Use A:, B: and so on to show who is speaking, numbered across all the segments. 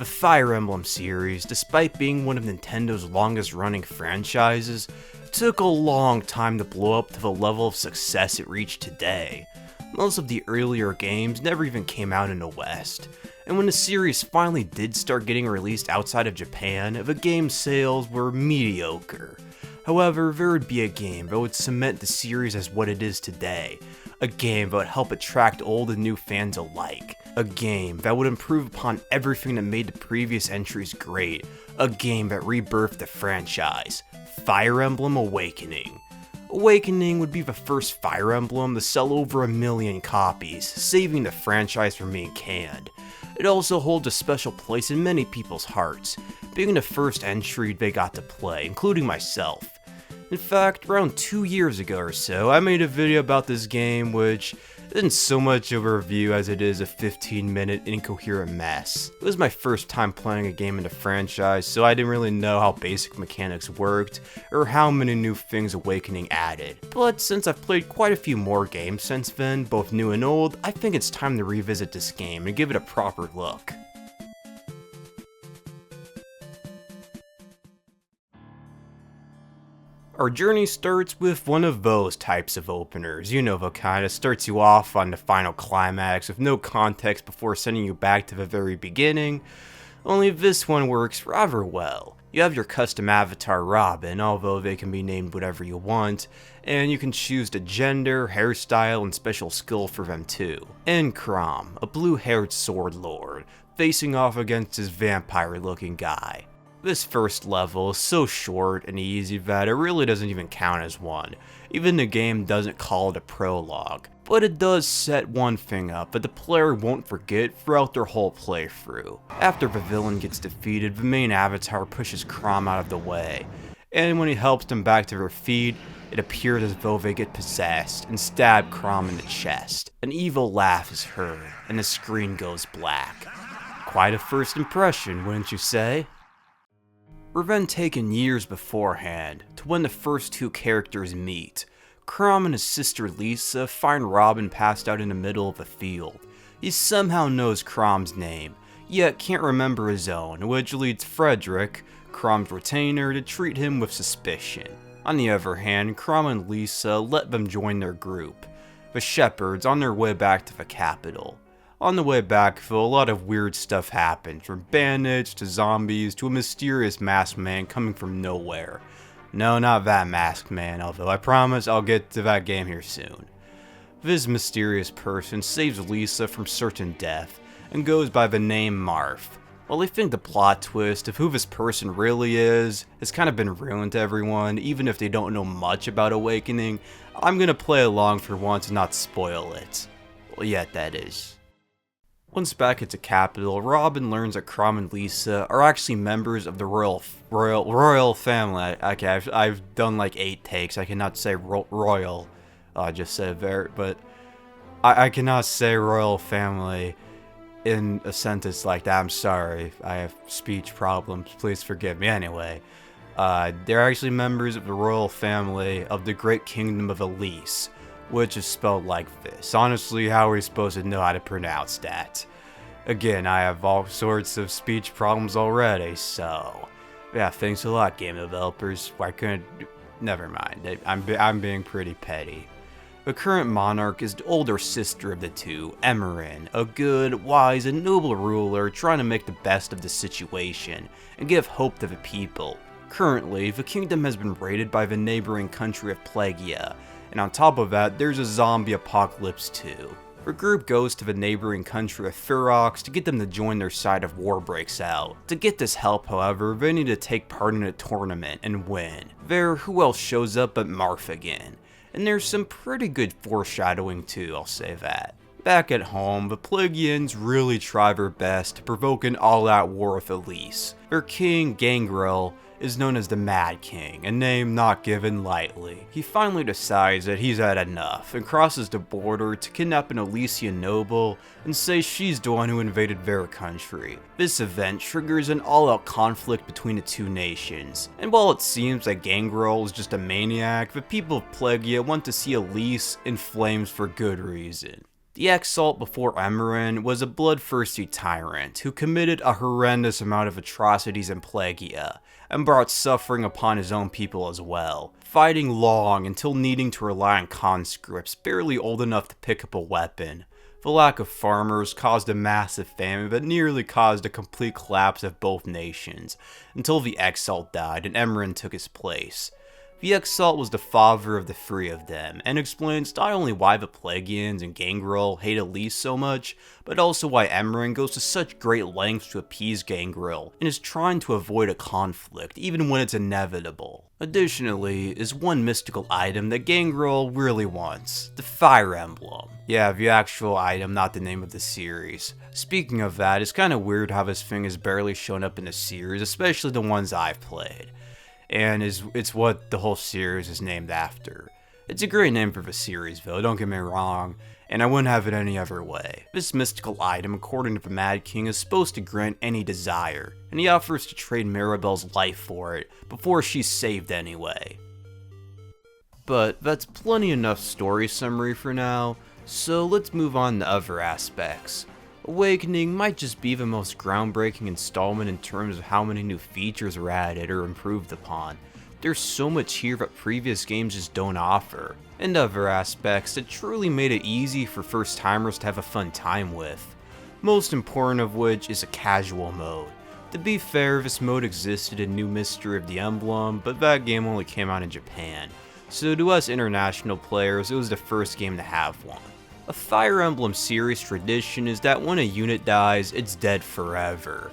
A: The Fire Emblem series, despite being one of Nintendo's longest running franchises, took a long time to blow up to the level of success it reached today. Most of the earlier games never even came out in the West, and when the series finally did start getting released outside of Japan, the game's sales were mediocre. However, there would be a game that would cement the series as what it is today, a game that would help attract old and new fans alike, a game that would improve upon everything that made the previous entries great, a game that rebirthed the franchise, Fire Emblem Awakening. Awakening would be the first Fire Emblem to sell over 1 million copies, saving the franchise from being canned. It also holds a special place in many people's hearts, being the first entry they got to play, including myself. In fact, around 2 years ago or so, I made a video about this game which isn't so much of a review as it is a 15-minute incoherent mess. It was my first time playing a game in the franchise, so I didn't really know how basic mechanics worked, or how many new things Awakening added. But since I've played quite a few more games since then, both new and old, I think it's time to revisit this game and give it a proper look. Our journey starts with one of those types of openers, you know, the kind that starts you off on the final climax with no context before sending you back to the very beginning, only this one works rather well. You have your custom avatar Robin, although they can be named whatever you want, and you can choose the gender, hairstyle, and special skill for them too. And Chrom, a blue-haired sword lord, facing off against this vampire-looking guy. This first level is so short and easy that it really doesn't even count as one. Even the game doesn't call it a prologue. But it does set one thing up that the player won't forget throughout their whole playthrough. After the villain gets defeated, the main avatar pushes Chrom out of the way. And when he helps them back to their feet, it appears as though they get possessed and stab Chrom in the chest. An evil laugh is heard, and the screen goes black. Quite a first impression, wouldn't you say? We're then taken years beforehand, to when the first two characters meet. Chrom and his sister Lisa find Robin passed out in the middle of a field. He somehow knows Chrom's name, yet can't remember his own, which leads Frederick, Chrom's retainer, to treat him with suspicion. On the other hand, Chrom and Lisa let them join their group, the Shepherds, on their way back to the capital. On the way back, though, a lot of weird stuff happens, from bandits to zombies to a mysterious masked man coming from nowhere. No, not that masked man, although I promise I'll get to that game here soon. This mysterious person saves Lisa from certain death and goes by the name Marth. While I think the plot twist of who this person really is has kind of been ruined to everyone, even if they don't know much about Awakening, I'm gonna play along for once and not spoil it. Well, yet that is. Once back at the capital, Robin learns that Chrom and Lisa are actually members of the royal family. Okay, I've done like 8 takes. I cannot say royal. I just said there, but I cannot say royal family in a sentence like that. I'm sorry. I have speech problems. Please forgive me. Anyway, they're actually members of the royal family of the Great Kingdom of Elise, which is spelled like this. Honestly, how are we supposed to know how to pronounce that? Again, I have all sorts of speech problems already, so yeah, thanks a lot, game developers. Why couldn't? Never mind. I'm being pretty petty. The current monarch is the older sister of the two, Emerin, a good, wise, and noble ruler trying to make the best of the situation and give hope to the people. Currently, the kingdom has been raided by the neighboring country of Plagia, and on top of that, there's a zombie apocalypse too. The group goes to the neighboring country of Ferox to get them to join their side if war breaks out. To get this help, however, they need to take part in a tournament and win. There, who else shows up but Marth again? And there's some pretty good foreshadowing too, I'll say that. Back at home, the Plagians really try their best to provoke an all-out war with Elise. Their king, Gangrel, is known as the Mad King, a name not given lightly. He finally decides that he's had enough and crosses the border to kidnap an Elysian noble and say she's the one who invaded their country. This event triggers an all-out conflict between the two nations, and while it seems that Gangrel is just a maniac, the people of Plagia want to see Elise in flames for good reason. The Exalt before Emerin was a bloodthirsty tyrant who committed a horrendous amount of atrocities in Plagia, and brought suffering upon his own people as well, fighting long until needing to rely on conscripts barely old enough to pick up a weapon. The lack of farmers caused a massive famine that nearly caused a complete collapse of both nations, until the Exalt died and Emerin took his place. The Exalt was the father of the three of them, and explains not only why the Plagians and Gangrel hate Elise so much, but also why Emerin goes to such great lengths to appease Gangrel, and is trying to avoid a conflict even when it's inevitable. Additionally, is one mystical item that Gangrel really wants, the Fire Emblem. Yeah, the actual item, not the name of the series. Speaking of that, it's kinda weird how this thing has barely shown up in the series, especially the ones I've played. And it's what the whole series is named after. It's a great name for the series though, don't get me wrong, and I wouldn't have it any other way. This mystical item, according to the Mad King, is supposed to grant any desire, and he offers to trade Mirabelle's life for it, before she's saved anyway. But that's plenty enough story summary for now, so let's move on to other aspects. Awakening might just be the most groundbreaking installment in terms of how many new features are added or improved upon. There's so much here that previous games just don't offer, and other aspects that truly made it easy for first timers to have a fun time with. Most important of which is a casual mode. To be fair, this mode existed in New Mystery of the Emblem, but that game only came out in Japan, so to us international players it was the first game to have one. A Fire Emblem series tradition is that when a unit dies, it's dead forever,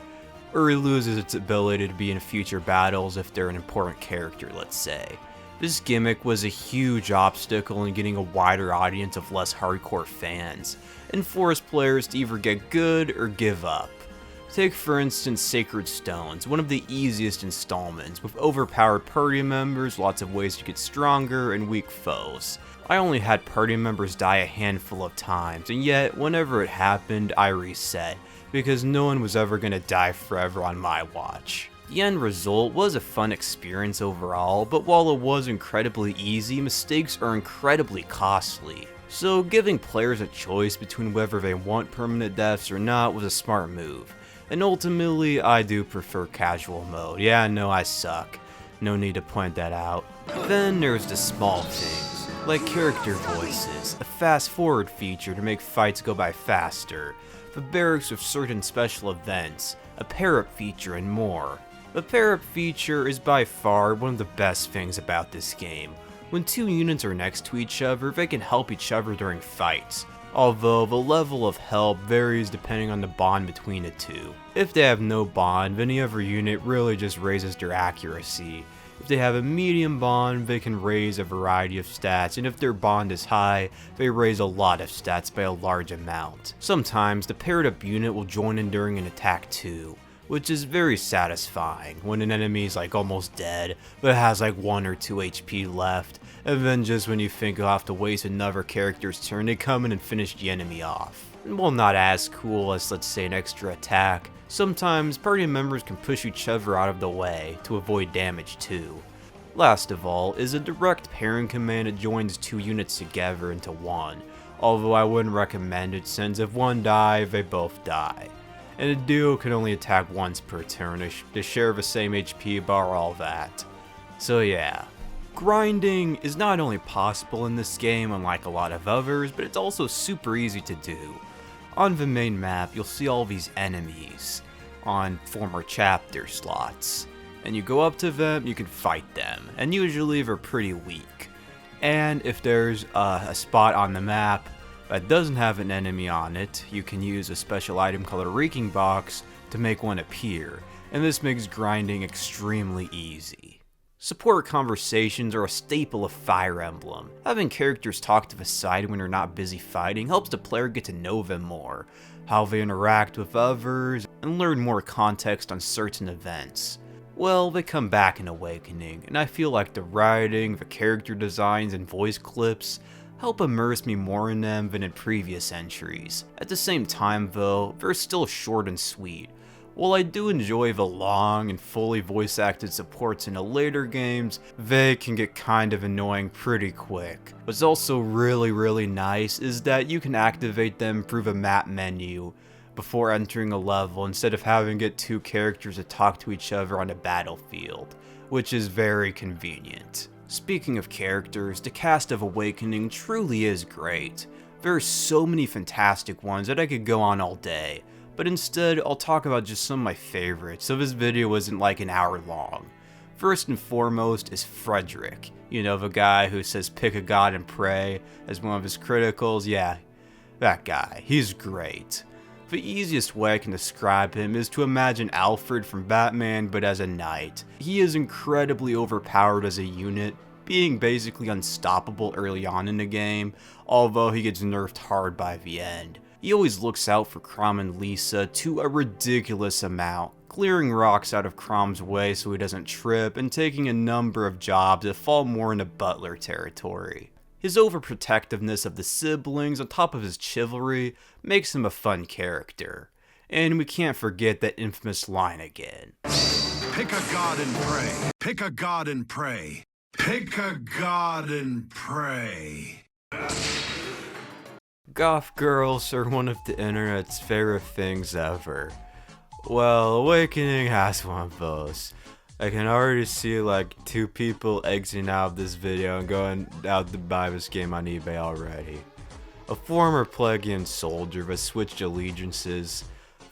A: or it loses its ability to be in future battles if they're an important character, let's say. This gimmick was a huge obstacle in getting a wider audience of less hardcore fans, and forced players to either get good or give up. Take for instance Sacred Stones, one of the easiest installments, with overpowered party members, lots of ways to get stronger, and weak foes. I only had party members die a handful of times, and yet whenever it happened I reset, because no one was ever gonna die forever on my watch. The end result was a fun experience overall, but while it was incredibly easy, mistakes are incredibly costly. So giving players a choice between whether they want permanent deaths or not was a smart move. And ultimately, I do prefer casual mode. Yeah, no, I suck. No need to point that out. Then there's the small things, like character voices, a fast forward feature to make fights go by faster, the barracks with certain special events, a pair-up feature, and more. The pair-up feature is by far one of the best things about this game. When two units are next to each other, they can help each other during fights, although the level of help varies depending on the bond between the two. If they have no bond, then the other unit really just raises their accuracy. If they have a medium bond, they can raise a variety of stats, and if their bond is high, they raise a lot of stats by a large amount. Sometimes the paired up unit will join in during an attack too, which is very satisfying when an enemy is like almost dead, but has like 1 or 2 HP left, and then just when you think you'll have to waste another character's turn, they come in and finish the enemy off. And while not as cool as, let's say, an extra attack, sometimes party members can push each other out of the way to avoid damage too. Last of all is a direct pairing command that joins 2 units together into one, although I wouldn't recommend it since if one dies, they both die. And a duo can only attack once per turn to share the same HP bar, all that. So yeah. Grinding is not only possible in this game unlike a lot of others, but it's also super easy to do. On the main map, you'll see all these enemies on former chapter slots, and you go up to them, you can fight them, and usually they're pretty weak. And if there's a spot on the map that doesn't have an enemy on it, you can use a special item called a Reeking Box to make one appear, and this makes grinding extremely easy. Support conversations are a staple of Fire Emblem. Having characters talk to the side when they're not busy fighting helps the player get to know them more, how they interact with others, and learn more context on certain events. Well, they come back in Awakening, and I feel like the writing, the character designs, and voice clips help immerse me more in them than in previous entries. At the same time though, they're still short and sweet. While I do enjoy the long and fully voice-acted supports in the later games, they can get kind of annoying pretty quick. What's also really nice is that you can activate them through the map menu before entering a level instead of having to get two characters to talk to each other on the battlefield, which is very convenient. Speaking of characters, the cast of Awakening truly is great. There are so many fantastic ones that I could go on all day, but instead I'll talk about just some of my favorites so this video isn't like an hour long. First and foremost is Frederick, you know, the guy who says pick a god and pray as one of his criticals. Yeah, that guy, he's great. The easiest way I can describe him is to imagine Alfred from Batman but as a knight. He is incredibly overpowered as a unit, being basically unstoppable early on in the game, although he gets nerfed hard by the end. He always looks out for Crom and Lisa to a ridiculous amount, clearing rocks out of Crom's way so he doesn't trip, and taking a number of jobs that fall more into butler territory. His overprotectiveness of the siblings on top of his chivalry makes him a fun character. And we can't forget that infamous line again.
B: Pick a god and pray. Pick a god and pray. Pick a god and pray.
A: Goth girls are one of the internet's favorite things ever. Well, Awakening has one of those. I can already see like 2 people exiting out of this video and going out to buy this game on eBay already. A former Plaguean soldier that switched allegiances,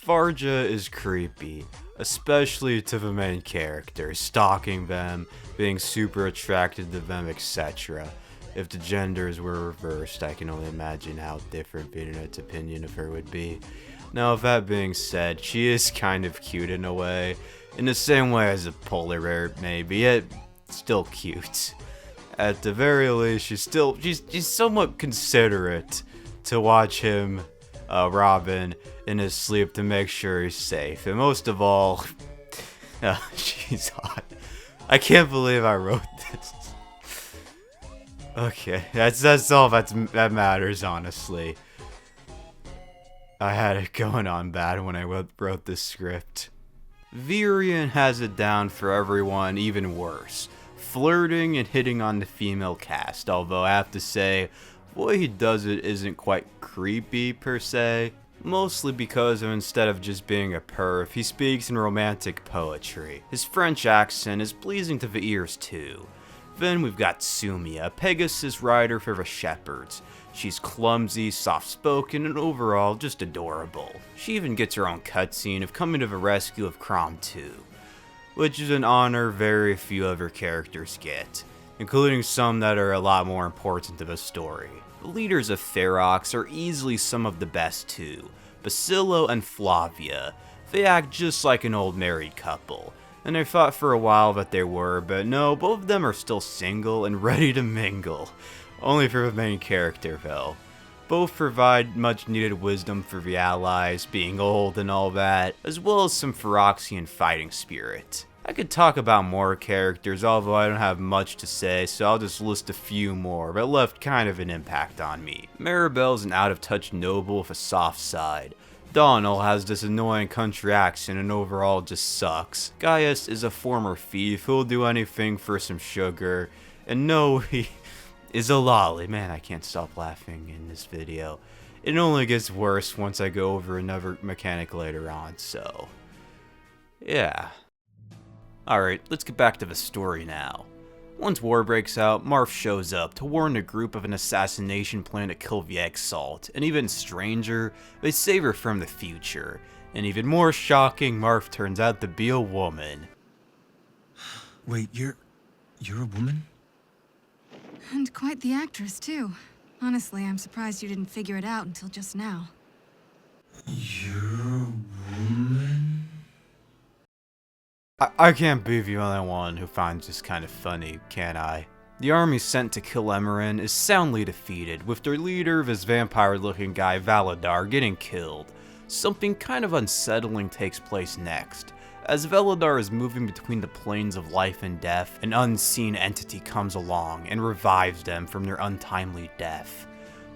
A: Farja is creepy, especially to the main characters, stalking them, being super attracted to them, etc. If the genders were reversed, I can only imagine how different the internet's opinion of her would be. Now, with that being said, she is kind of cute in a way, in the same way as a polar bear maybe, yet still cute. At the very least, she's somewhat considerate to watch him, Robin, in his sleep to make sure he's safe. And most of all, she's hot. I can't believe I wrote this. Okay, that's all that matters, honestly. I had it going on bad when I wrote this script. Virian has it down for everyone even worse, flirting and hitting on the female cast, although I have to say, the way he does it isn't quite creepy per se, mostly because instead of just being a perv, he speaks in romantic poetry. His French accent is pleasing to the ears too. Then we've got Sumia, a Pegasus rider for the Shepherds. She's clumsy, soft-spoken, and overall just adorable. She even gets her own cutscene of coming to the rescue of Crom 2, which is an honor very few other characters get, including some that are a lot more important to the story. The leaders of Ferox are easily some of the best too, Basilo and Flavia. They act just like an old married couple. And I thought for a while that they were, but no, both of them are still single and ready to mingle. Only for the main character though. Both provide much needed wisdom for the allies, being old and all that, as well as some Feroxian fighting spirit. I could talk about more characters, although I don't have much to say, so I'll just list a few more that left kind of an impact on me. Maribel's an out-of-touch noble with a soft side. Donald has this annoying country accent and overall just sucks. Gaius is a former thief who'll do anything for some sugar. And no, he is a lolly. Man, I can't stop laughing in this video. It only gets worse once I go over another mechanic later on, so yeah. Alright, let's get back to the story now. Once war breaks out, Marth shows up to warn the group of an assassination plan to kill the Exalt, and even stranger, they save her from the future. And even more shocking, Marth turns out to be a woman.
C: Wait, you're a woman?
D: And quite the actress, too. Honestly, I'm surprised you didn't figure it out until just now.
C: You're a woman?
A: I can't be the only one who finds this kind of funny, can I? The army sent to kill Emerin is soundly defeated, with their leader, this vampire-looking guy Valadar, getting killed. Something kind of unsettling takes place next. As Valadar is moving between the planes of life and death, an unseen entity comes along and revives them from their untimely death.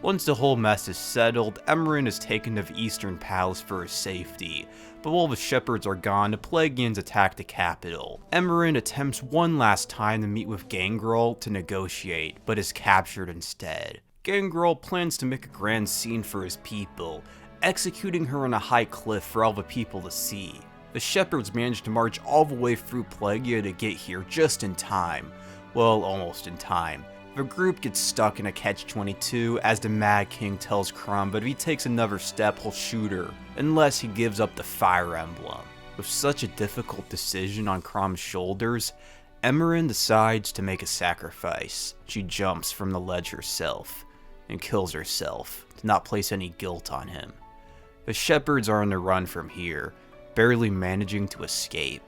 A: Once the whole mess is settled, Emmeryn is taken to the Eastern Palace for his safety, but while the shepherds are gone, the Plagueans attack the capital. Emmeryn attempts one last time to meet with Gangrel to negotiate, but is captured instead. Gangrel plans to make a grand scene for his people, executing her on a high cliff for all the people to see. The shepherds manage to march all the way through Plagia to get here just in time. Well, almost in time. The group gets stuck in a catch-22 as the Mad King tells Crom that if he takes another step he'll shoot her, unless he gives up the Fire Emblem. With such a difficult decision on Crom's shoulders, Emmeryn decides to make a sacrifice. She jumps from the ledge herself, and kills herself, to not place any guilt on him. The shepherds are on the run from here, barely managing to escape.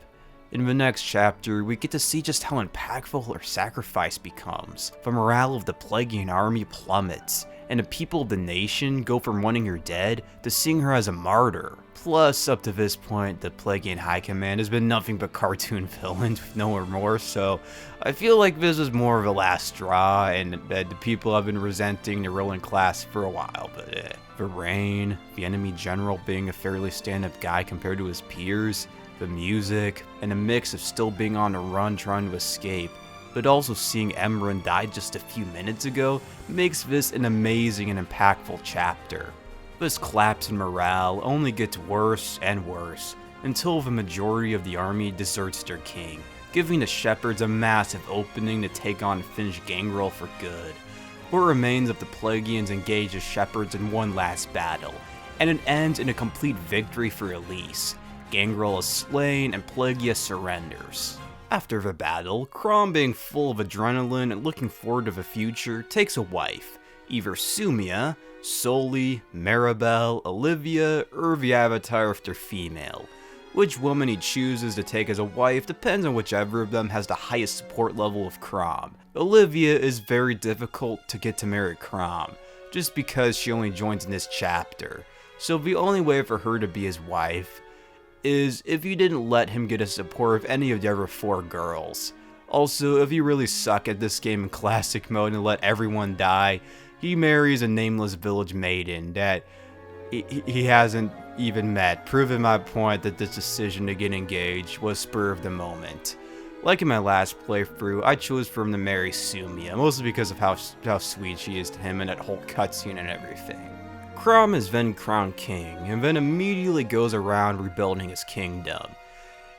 A: In the next chapter, we get to see just how impactful her sacrifice becomes. The morale of the Plaguean army plummets, and the people of the nation go from wanting her dead to seeing her as a martyr. Plus, up to this point, the Plaguean High Command has been nothing but cartoon villains with no remorse, so I feel like this is more of a last straw, and the people have been resenting the ruling class for a while, but The rain, the enemy general being a fairly stand-up guy compared to his peers, the music, and a mix of still being on the run trying to escape, but also seeing Emmeryn die just a few minutes ago makes this an amazing and impactful chapter. This collapse in morale only gets worse and worse, until the majority of the army deserts their king, giving the shepherds a massive opening to take on and finish Gangrel for good. What remains of the Plagueans engage the shepherds in one last battle, and it ends in a complete victory for Elise. Gangrel is slain and Plagia surrenders. After the battle, Crom, being full of adrenaline and looking forward to the future, takes a wife, either Sumia, Soli, Maribel, Olivia, or the avatar if they're female. Which woman he chooses to take as a wife depends on whichever of them has the highest support level of Crom. Olivia is very difficult to get to marry Crom, just because she only joins in this chapter, so the only way for her to be his wife is if you didn't let him get a support of any of the other 4 girls. Also, if you really suck at this game in classic mode and let everyone die, he marries a nameless village maiden that he hasn't even met, proving my point that this decision to get engaged was spur of the moment. Like in my last playthrough, I chose for him to marry Sumia, mostly because of how sweet she is to him and that whole cutscene and everything. Crom is then crowned king, and then immediately goes around rebuilding his kingdom,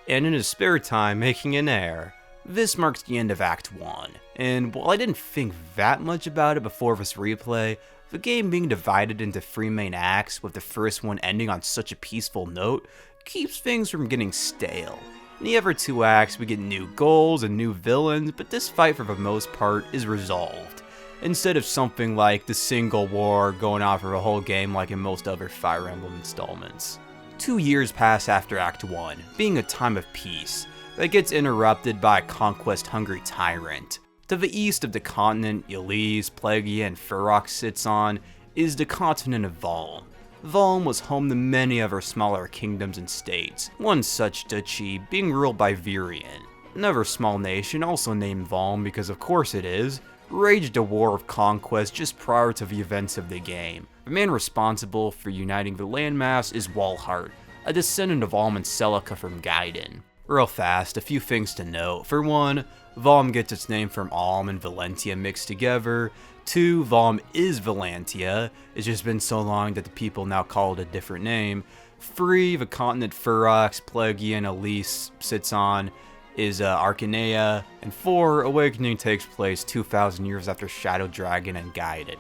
A: and in his spare time making an heir. This marks the end of Act 1, and while I didn't think that much about it before this replay, the game being divided into 3 main acts, with the first one ending on such a peaceful note, keeps things from getting stale. In the other 2 acts, we get new goals and new villains, but this fight for the most part is resolved, instead of something like the single war going on for the whole game like in most other Fire Emblem installments. 2 years pass after Act 1, being a time of peace, that gets interrupted by a conquest-hungry tyrant. To the east of the continent Elise, Plagia, and Ferox sits on is the continent of Valm. Valm was home to many other smaller kingdoms and states, one such duchy being ruled by Virion. Another small nation, also named Valm because of course it is, raged a war of conquest just prior to the events of the game. The man responsible for uniting the landmass is Walhart, a descendant of Alm and Celica from Gaiden. Real fast, a few things to note. For one, Valm gets its name from Alm and Valentia mixed together. 2, Valm is Valentia, it's just been so long that the people now call it a different name. 3, the continent Ferox, Plagia, and Elise sits on is Arcanea. And 4, Awakening takes place 2,000 years after Shadow Dragon and Gaiden.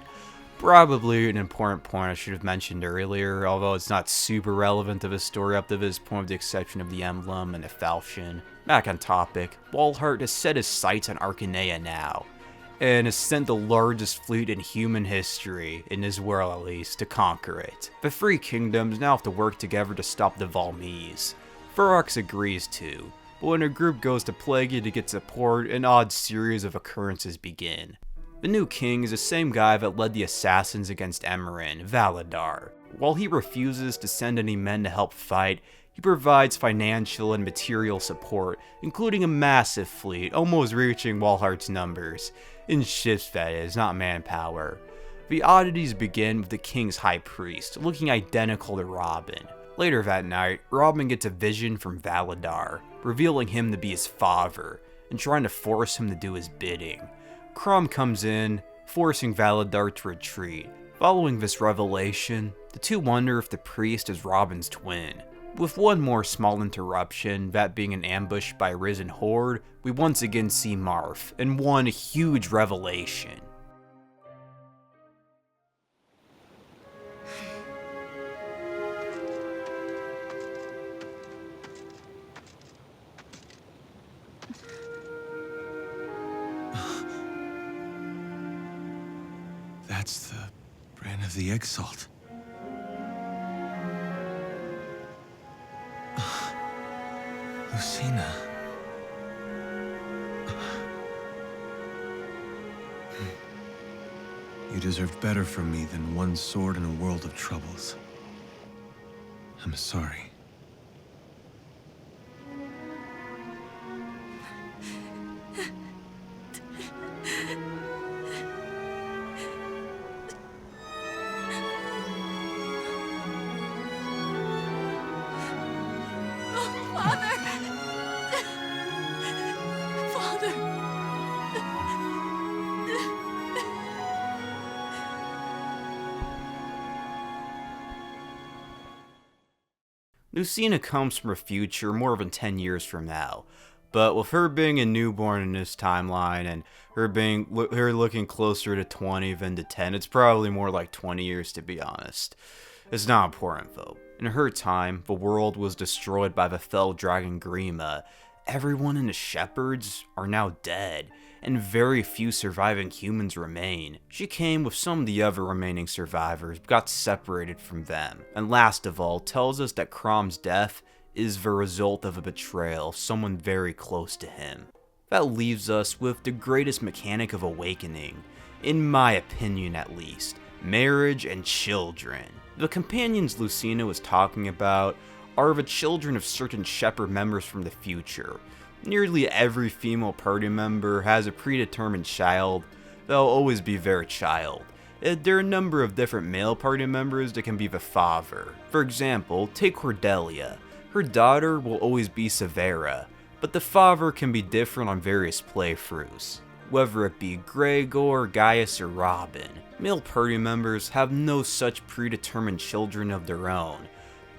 A: Probably an important point I should have mentioned earlier, although it's not super relevant to the story up to this point with the exception of the Emblem and the Falchion. Back on topic, Walhart has set his sights on Arcanea now, and has sent the largest fleet in human history, in this world at least, to conquer it. The 3 kingdoms now have to work together to stop the Valmese. Ferox agrees to, but when a group goes to Plagia to get support, an odd series of occurrences begin. The new king is the same guy that led the assassins against Emmeryn, Valadar. While he refuses to send any men to help fight, he provides financial and material support, including a massive fleet, almost reaching Walhart's numbers. In ships that is, not manpower. The oddities begin with the King's High Priest, looking identical to Robin. Later that night, Robin gets a vision from Validar, revealing him to be his father, and trying to force him to do his bidding. Crom comes in, forcing Validar to retreat. Following this revelation, the two wonder if the priest is Robin's twin. With one more small interruption, that being an ambush by a risen horde, we once again see Marth, and one huge revelation.
C: That's the brand of the Exalt. Lucina. You deserved better from me than one sword in a world of troubles. I'm sorry.
A: Lucina comes from a future more than 10 years from now, but with her being a newborn in this timeline and her looking closer to 20 than to 10, it's probably more like 20 years to be honest. It's not important though. In her time, the world was destroyed by the fell dragon Grima. Everyone in the Shepherds are now dead, and very few surviving humans remain. She came with some of the other remaining survivors, but got separated from them. And last of all, tells us that Crom's death is the result of a betrayal of someone very close to him. That leaves us with the greatest mechanic of awakening, in my opinion at least, marriage and children. The companions Lucina was talking about are the children of certain Shepherd members from the future. Nearly every female party member has a predetermined child. They'll always be their child. There are a number of different male party members that can be the father. For example, take Cordelia. Her daughter will always be Severa, but the father can be different on various playthroughs. Whether it be Gregor, Gaius, or Robin, male party members have no such predetermined children of their own,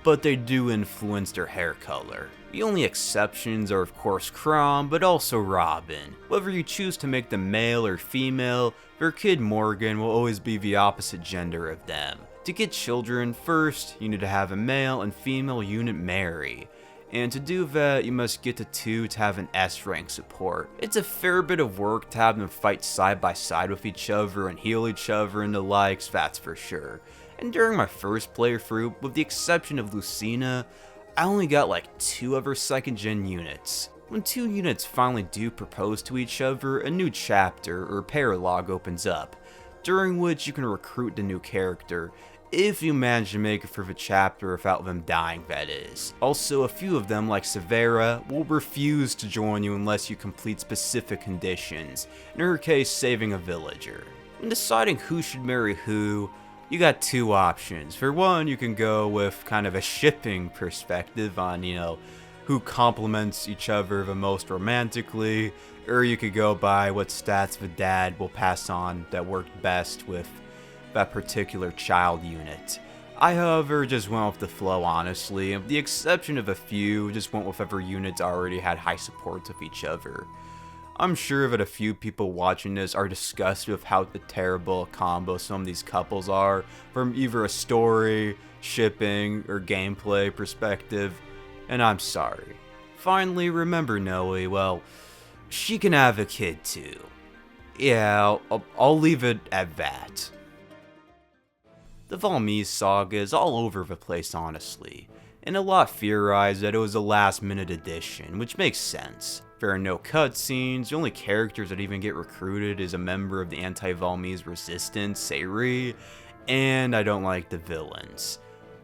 A: but they do influence their hair color. The only exceptions are of course Crom, but also Robin. Whether you choose to make them male or female, their kid Morgan will always be the opposite gender of them. To get children, first you need to have a male and female unit marry. And to do that, you must get to 2 to have an S rank support. It's a fair bit of work to have them fight side by side with each other and heal each other and the likes, that's for sure. And during my first playthrough, with the exception of Lucina, I only got like 2 of her 2nd gen units. When 2 units finally do propose to each other, a new chapter or paralogue opens up, during which you can recruit the new character, if you manage to make it through the chapter without them dying, that is. Also, a few of them, like Severa, will refuse to join you unless you complete specific conditions, in her case saving a villager. When deciding who should marry who, you got 2 options. For one, you can go with kind of a shipping perspective on, who complements each other the most romantically, or you could go by what stats the dad will pass on that worked best with that particular child unit. I, however, just went with the flow, honestly, and with the exception of a few, just went with whatever units already had high supports of each other. I'm sure that a few people watching this are disgusted with how the terrible combo some of these couples are, from either a story, shipping, or gameplay perspective, and I'm sorry. Finally, remember Noe, well, she can have a kid too. Yeah, I'll leave it at that. The Valmese saga is all over the place, honestly, and a lot theorize that it was a last-minute addition, which makes sense. There are no cutscenes, the only characters that even get recruited is a member of the anti-Valmese resistance, Sayri, and I don't like the villains.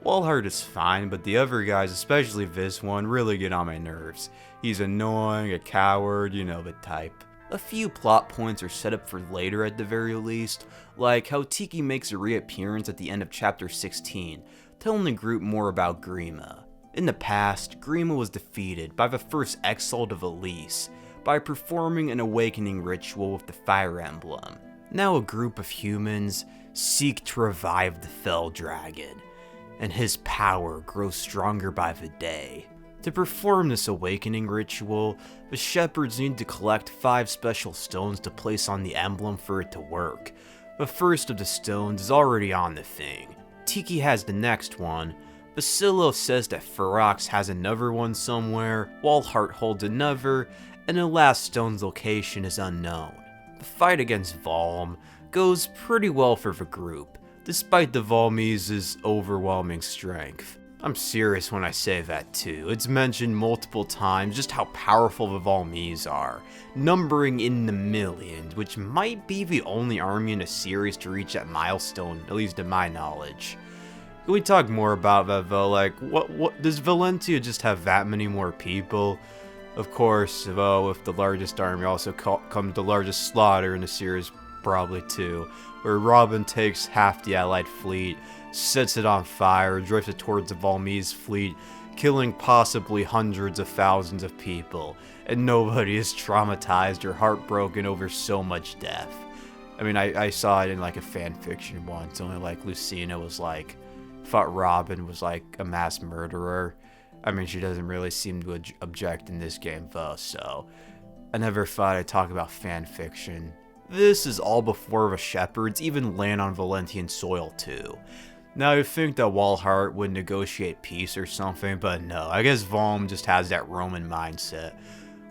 A: Walhart is fine, but the other guys, especially this one, really get on my nerves. He's annoying, a coward, you know the type. A few plot points are set up for later at the very least, like how Tiki makes a reappearance at the end of chapter 16, telling the group more about Grima. In the past, Grima was defeated by the first exalt of Elise by performing an awakening ritual with the Fire Emblem. Now a group of humans seek to revive the fell dragon, and his power grows stronger by the day. To perform this awakening ritual, the shepherds need to collect 5 special stones to place on the emblem for it to work. The first of the stones is already on the thing. Tiki has the next one. Basilo says that Ferox has another one somewhere, Walhart holds another, and the last stone's location is unknown. The fight against Valm goes pretty well for the group, despite the Valmese' overwhelming strength. I'm serious when I say that too. It's mentioned multiple times just how powerful the Valmese are, numbering in the millions, which might be the only army in a series to reach that milestone, at least in my knowledge. Can we talk more about that though? Like, what does Valentia just have that many more people? Of course, though, with the largest army also comes the largest slaughter in the series, probably too, where Robin takes half the allied fleet, sets it on fire, drifts it towards the Valmese fleet, killing possibly hundreds of thousands of people, and nobody is traumatized or heartbroken over so much death. I mean, I saw it in like a fan fiction once, only like Lucina was like, thought Robin was like a mass murderer. I mean, she doesn't really seem to object in this game though, so I never thought I'd talk about fan fiction. This is all before the shepherds even land on Valentian soil too. Now you'd think that Walhart would negotiate peace or something, but no, I guess Valm just has that Roman mindset,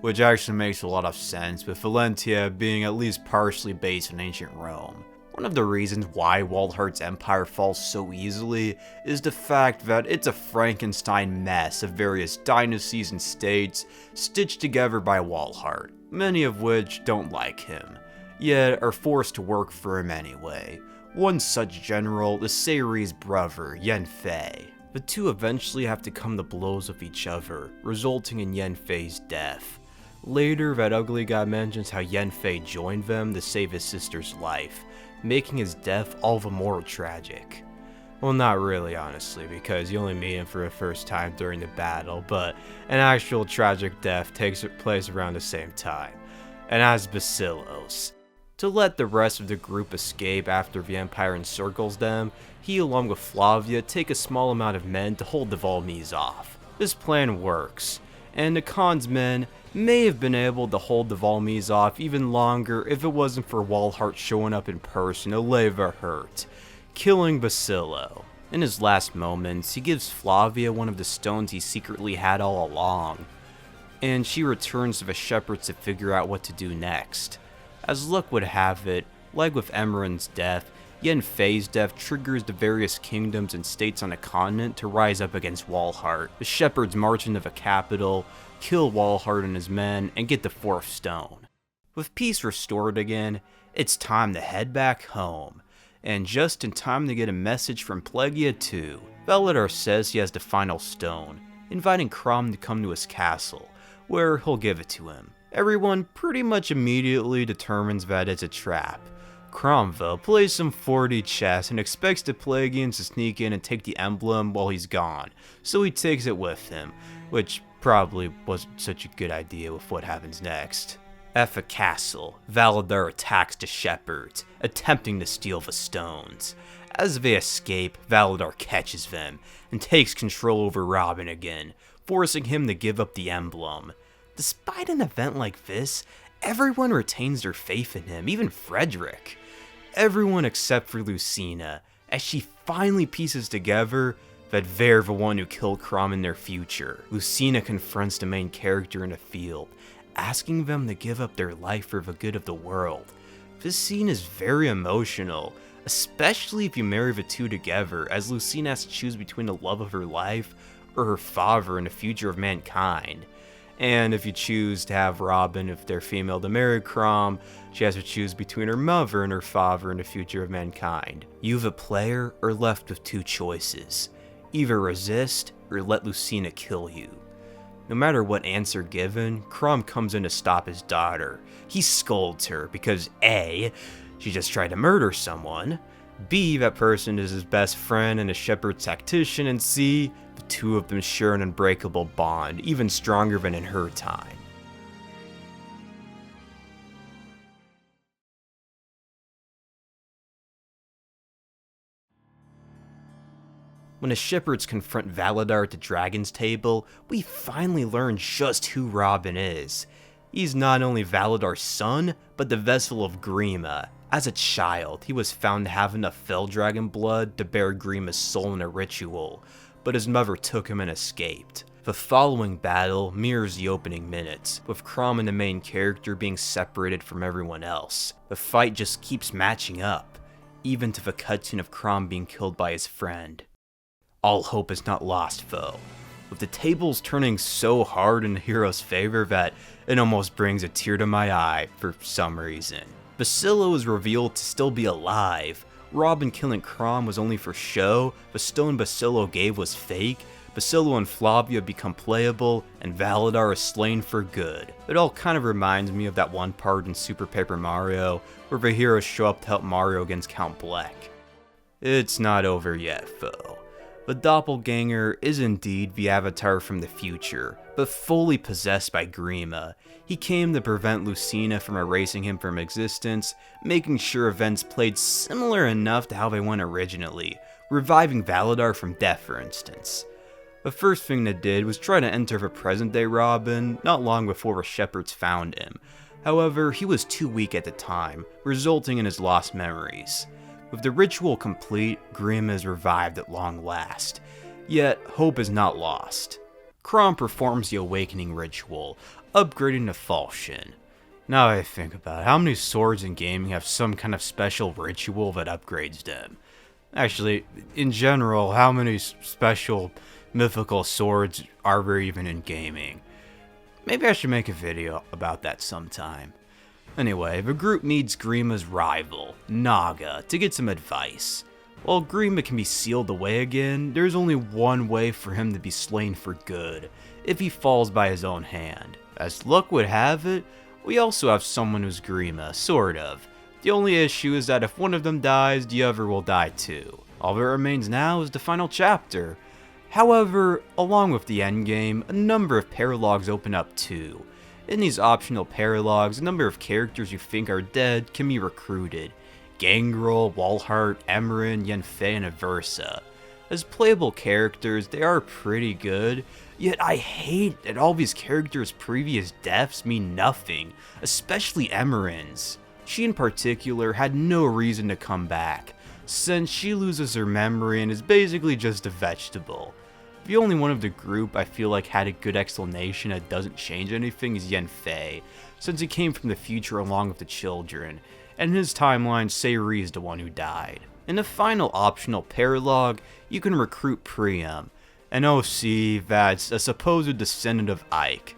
A: which actually makes a lot of sense, with Valentia being at least partially based in ancient Rome. One of the reasons why Walhart's empire falls so easily is the fact that it's a Frankenstein mess of various dynasties and states stitched together by Walhart, many of which don't like him, yet are forced to work for him anyway. One such general is Sayri's brother, Yenfei. The two eventually have to come to blows with each other, resulting in Yenfei's death. Later, that ugly guy mentions how Yenfei joined them to save his sister's life, making his death all the more tragic. Well, not really, honestly, because you only meet him for the first time during the battle, but an actual tragic death takes place around the same time, and as Basilos. To let the rest of the group escape after the Empire encircles them, he along with Flavia take a small amount of men to hold the Valmese off. This plan works, and the Khan's men may have been able to hold the Valmese off even longer if it wasn't for Walhart showing up in person to lay the hurt, killing Basilo. In his last moments, he gives Flavia one of the stones he secretly had all along, and she returns to the shepherds to figure out what to do next. As luck would have it, like with Emran's death, Yenfei's death triggers the various kingdoms and states on the continent to rise up against Walhart. The shepherds march into the capital, kill Walhart and his men, and get the 4th stone. With peace restored again, it's time to head back home, and just in time to get a message from Plegia too. Veladar says he has the final stone, inviting Crom to come to his castle, where he'll give it to him. Everyone pretty much immediately determines that it's a trap. Crom, though, plays some 4D chess and expects the Plegians to sneak in and take the emblem while he's gone, so he takes it with him, which probably wasn't such a good idea with what happens next. At the castle, Veladar attacks the shepherds, attempting to steal the stones. As they escape, Veladar catches them and takes control over Robin again, forcing him to give up the emblem. Despite an event like this, everyone retains their faith in him, even Frederick. Everyone except for Lucina, as she finally pieces together that they're the one who killed Crom in their future. Lucina confronts the main character in the field, asking them to give up their life for the good of the world. This scene is very emotional, especially if you marry the two together, as Lucina has to choose between the love of her life or her father and the future of mankind. And if you choose to have Robin, if they're female, to marry Crom, she has to choose between her mother and her father and the future of mankind. You, the player, are left with 2 choices. Either resist or let Lucina kill you. No matter what answer given, Crom comes in to stop his daughter. He scolds her because A, she just tried to murder someone, B, that person is his best friend and a shepherd tactician, and C, the two of them share an unbreakable bond, even stronger than in her time. When the shepherds confront Valadar at the Dragon's Table, we finally learn just who Robin is. He's not only Valadar's son, but the vessel of Grima. As a child, he was found to have enough fell dragon blood to bear Grima's soul in a ritual, but his mother took him and escaped. The following battle mirrors the opening minutes, with Crom and the main character being separated from everyone else. The fight just keeps matching up, even to the cutscene of Crom being killed by his friend. All hope is not lost though, with the tables turning so hard in the hero's favor that it almost brings a tear to my eye for some reason. Basilo is revealed to still be alive. Robin killing Crom was only for show, the stone Basilo gave was fake, Basilo and Flavia become playable, and Valadar is slain for good. It all kind of reminds me of that one part in Super Paper Mario, where the heroes show up to help Mario against Count Bleck. It's not over yet though. The doppelganger is indeed the avatar from the future, but fully possessed by Grima. He came to prevent Lucina from erasing him from existence, making sure events played similar enough to how they went originally, reviving Valadar from death for instance. The first thing they did was try to enter the present-day Robin, not long before the shepherds found him. However, he was too weak at the time, resulting in his lost memories. With the ritual complete, Grima is revived at long last. Yet, hope is not lost. Crom performs the awakening ritual, upgrading to Falchion. Now I think about it, how many swords in gaming have some kind of special ritual that upgrades them? Actually, in general, how many special mythical swords are there even in gaming? Maybe I should make a video about that sometime. Anyway, the group needs Grima's rival, Naga, to get some advice. While Grima can be sealed away again, there's only one way for him to be slain for good, if he falls by his own hand. As luck would have it, we also have someone who's Grima, sort of. The only issue is that if one of them dies, the other will die too. All that remains now is the final chapter. However, along with the endgame, a number of paralogs open up too. In these optional paralogs, a number of characters you think are dead can be recruited. Gangrel, Walhart, Emran, Yenfei, and Aversa. As playable characters, they are pretty good, yet I hate that all these characters' previous deaths mean nothing, especially Emran's. She in particular had no reason to come back, since she loses her memory and is basically just a vegetable. The only one of the group I feel like had a good explanation that doesn't change anything is Yenfei, since he came from the future along with the children, and in his timeline, Sayuri is the one who died. In the final optional paralog, you can recruit Priam, an OC that's a supposed descendant of Ike.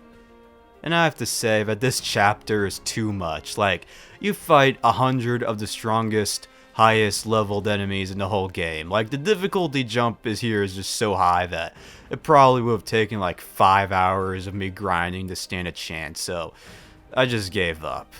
A: And I have to say that this chapter is too much. Like, you fight 100 of the strongest, highest leveled enemies in the whole game. Like, the difficulty jump is just so high that it probably would have taken like 5 hours of me grinding to stand a chance, so I just gave up.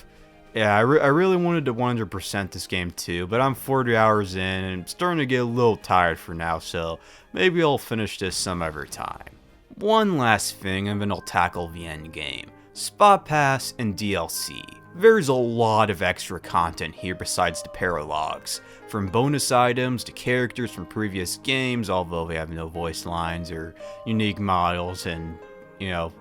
A: Yeah, I really wanted to 100% this game too, but I'm 40 hours in and I'm starting to get a little tired for now, so maybe I'll finish this some other time. One last thing and then I'll tackle the end game. Spot Pass and DLC. There's a lot of extra content here besides the paralogs, from bonus items to characters from previous games, although they have no voice lines or unique models, and you know,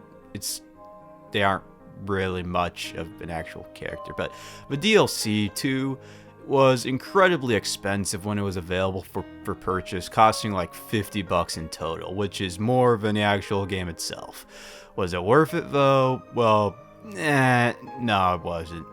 A: they aren't really much of an actual character. But the DLC too was incredibly expensive when it was available for purchase, costing like $50 in total, which is more than the actual game itself. Was it worth it though? Well, no, it wasn't.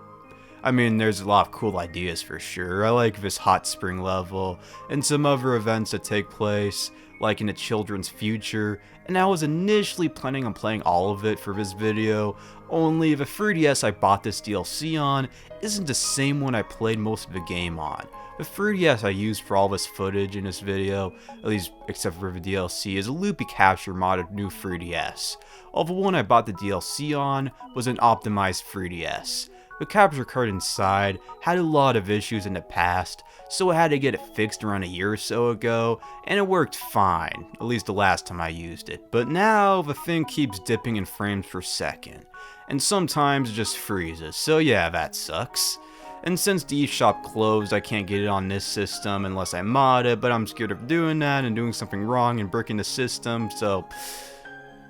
A: I mean, there's a lot of cool ideas for sure. I like this hot spring level and some other events that take place like in a children's future, and I was initially planning on playing all of it for this video, only the 3DS I bought this DLC on isn't the same one I played most of the game on. The 3DS I used for all this footage in this video, at least except for the DLC, is a loopy capture modded new 3DS, while the one I bought the DLC on was an optimized 3DS. The capture card inside had a lot of issues in the past, so I had to get it fixed around a year or so ago, and it worked fine, at least the last time I used it. But now, the thing keeps dipping in frames per second, and sometimes it just freezes, so yeah, that sucks. And since the eShop closed, I can't get it on this system unless I mod it, but I'm scared of doing that and doing something wrong and breaking the system, so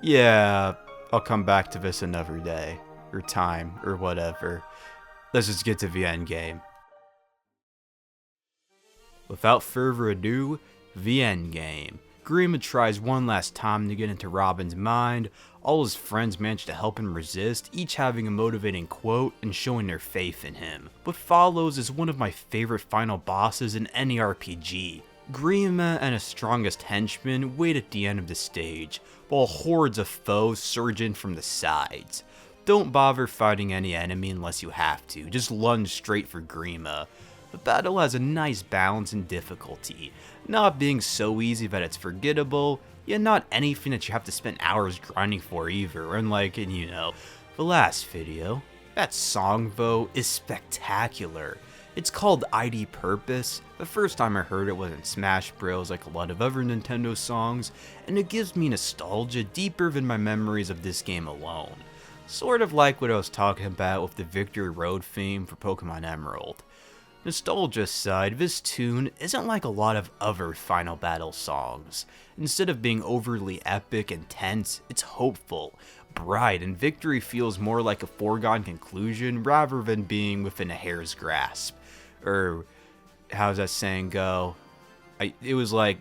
A: yeah, I'll come back to this another day, or time, or whatever. Let's just get to the end game. Without further ado, the end game. Grima tries one last time to get into Robin's mind. All his friends manage to help him resist, each having a motivating quote and showing their faith in him. What follows is one of my favorite final bosses in any RPG. Grima and his strongest henchmen wait at the end of the stage, while hordes of foes surge in from the sides. Don't bother fighting any enemy unless you have to, just lunge straight for Grima. The battle has a nice balance in difficulty, not being so easy that it's forgettable, yet not anything that you have to spend hours grinding for either, unlike in, the last video. That song though is spectacular. It's called ID Purpose. The first time I heard it was in Smash Bros. Like a lot of other Nintendo songs, and it gives me nostalgia deeper than my memories of this game alone. Sort of like what I was talking about with the Victory Road theme for Pokemon Emerald. Nostalgia aside, this tune isn't like a lot of other Final Battle songs. Instead of being overly epic and tense, it's hopeful, bright, and victory feels more like a foregone conclusion rather than being within a hair's grasp. Or, how's that saying go? It was like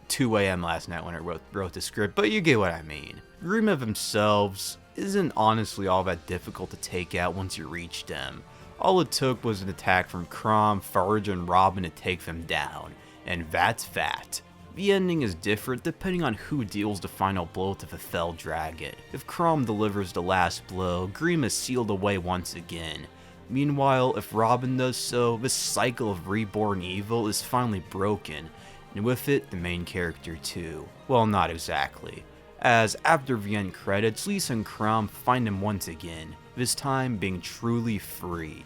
A: 2 AM last night when I wrote the script, but you get what I mean. Grima themselves isn't honestly all that difficult to take out once you reach them. All it took was an attack from Chrom, Farge, and Robin to take them down, and that's that. The ending is different depending on who deals the final blow to the fell dragon. If Chrom delivers the last blow, Grima is sealed away once again. Meanwhile, if Robin does so, this cycle of reborn evil is finally broken, and with it, the main character too. Well, not exactly, as after the end credits, Lisa and Chrom find him once again, this time being truly free.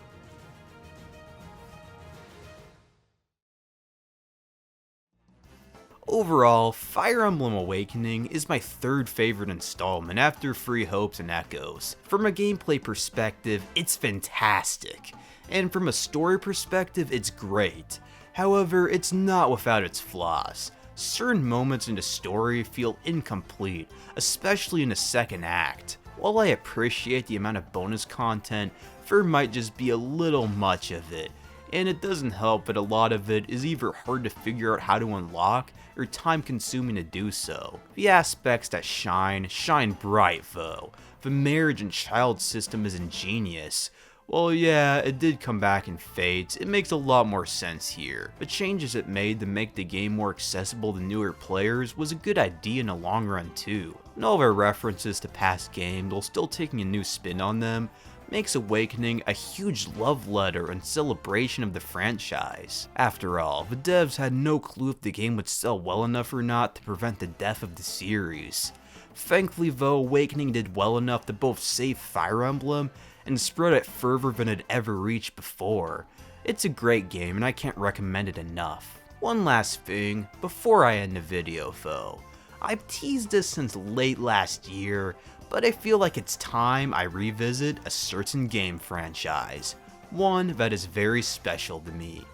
A: Overall, Fire Emblem Awakening is my third favorite installment after Free Hopes and Echoes. From a gameplay perspective, it's fantastic, and from a story perspective, it's great. However, it's not without its flaws. Certain moments in the story feel incomplete, especially in the second act. While I appreciate the amount of bonus content, there might just be a little much of it, and it doesn't help that a lot of it is either hard to figure out how to unlock, or time consuming to do so. The aspects that shine bright though. The marriage and child system is ingenious. Well, yeah, it did come back in Fates, it makes a lot more sense here. The changes it made to make the game more accessible to newer players was a good idea in the long run too. And all their references to past games while still taking a new spin on them makes Awakening a huge love letter and celebration of the franchise. After all, the devs had no clue if the game would sell well enough or not to prevent the death of the series. Thankfully though, Awakening did well enough to both save Fire Emblem and spread it further than it ever reached before. It's a great game and I can't recommend it enough. One last thing, before I end the video though. I've teased this since late last year, but I feel like it's time I revisit a certain game franchise. One that is very special to me.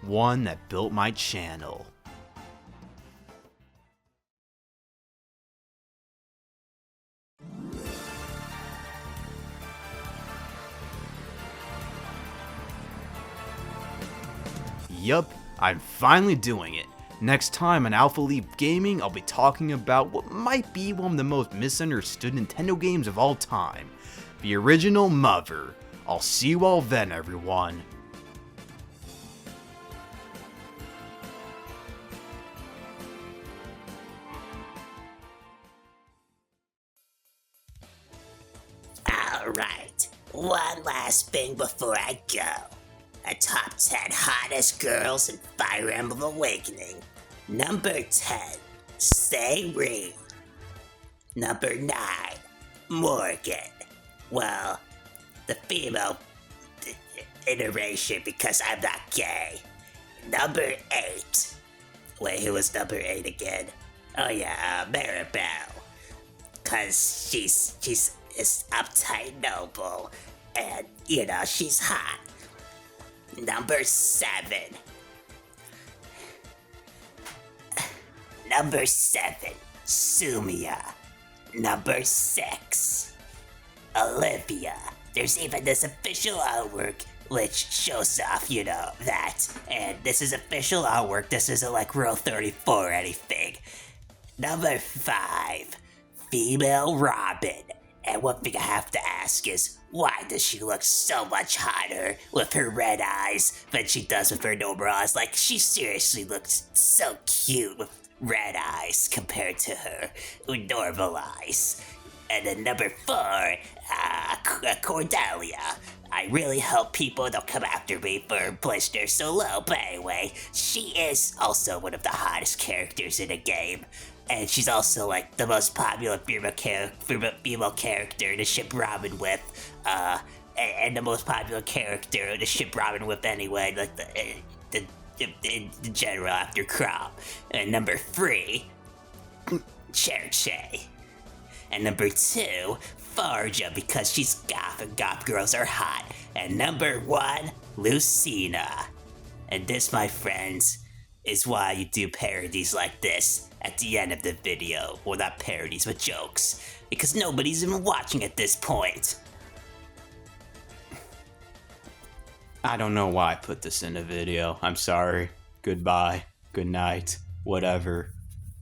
A: One that built my channel. Yup, I'm finally doing it. Next time on Alpha Leap Gaming, I'll be talking about what might be one of the most misunderstood Nintendo games of all time, the original Mother. I'll see you all then, everyone.
E: Alright, one last thing before I go. A top 10 hottest girls in Fire Emblem Awakening. Number 10, Sayri. Number 9, Morgan. Well, the female iteration because I'm not gay. Number 8. Wait, who was number 8 again? Oh yeah, Maribel. Cause she's is uptight noble, and she's hot. Number 7. Number 7, Sumia. Number 6, Olivia. There's even this official artwork which shows off, that. And this is official artwork. This isn't like Rule 34 or anything. Number 5, female Robin. And one thing I have to ask is, why does she look so much hotter with her red eyes than she does with her normal eyes? Like, she seriously looks so cute with red eyes compared to her normal eyes. And then number 4, Cordelia. I really hope people don't come after me for placing her so low, but anyway, she is also one of the hottest characters in the game. And she's also like the most popular female character to ship Robin with, and the most popular character to ship Robin with anyway, like the general after Crop. And number 3, Cherche. And number 2, Farja, because she's goth and goth girls are hot. And number 1, Lucina. And this, my friends, is why you do parodies like this at the end of the video. Well, not parodies, but jokes. Because nobody's even watching at this point.
A: I don't know why I put this in the video. I'm sorry. Goodbye. Good night. Whatever.